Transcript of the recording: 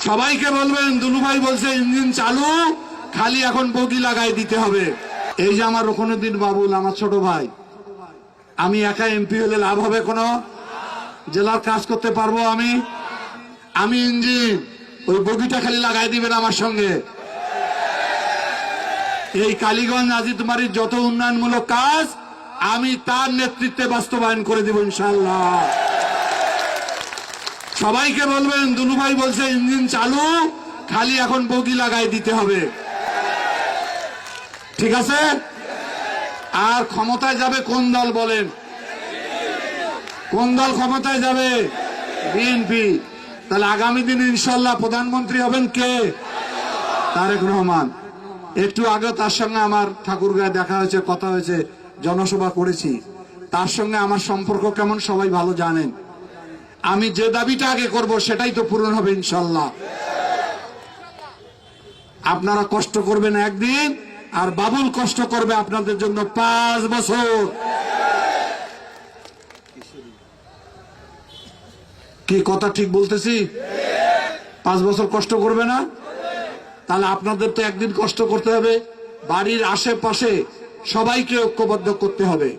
সবাইকে বলবেন দুলু ভাই বলছে ইঞ্জিন চালু, খালি এখন বগি লাগাই দিতে হবে। এই যে আমার রুকনুদ্দিন বাবুল আমার ছোট ভাই, আমি একা এমপি হলে লাভ হবে? কোনো জেলার কাজ করতে পারবো আমি ইঞ্জিন, ওই বগিটা খালি লাগাই দিবেন আমার সঙ্গে। এই কালীগঞ্জ আজিতমারির যত উন্নয়নমূলক কাজ আমি তার নেতৃত্বে বাস্তবায়ন করে দিব ইনশাআল্লাহ। সবাইকে বলবেন দুলু ভাই বলছে ইঞ্জিন চালু, খালি এখন বগি লাগাই দিতে হবে। ঠিক আছে? আর ক্ষমতায় যাবে কোন দল বলেন? কোন দল ক্ষমতায় যাবে? বিএনপি। তাহলে আগামী দিনে ইনশাআল্লাহ প্রধানমন্ত্রী হবেন কে? তারেক রহমান। একটু আগে তার সঙ্গে আমার ঠাকুরগাঁয়ে দেখা হয়েছে, কথা হয়েছে, জনসভা করেছি। তার সঙ্গে আমার সম্পর্ক কেমন সবাই ভালো জানেন। আমি যে দাবিটা আগে করব সেটাই তো পূরণ হবে ইনশাআল্লাহ। আপনারা কষ্ট করবেন একদিন, আর বাবুল কষ্ট করবে আপনাদের জন্য 5 বছর। কি কথা ঠিক বলতেছি? 5 বছর কষ্ট করবে না? তাহলে আপনাদের তো একদিন কষ্ট করতে হবে। বাড়ির আশেপাশে সবাইকে ঐক্যবদ্ধ করতে হবে।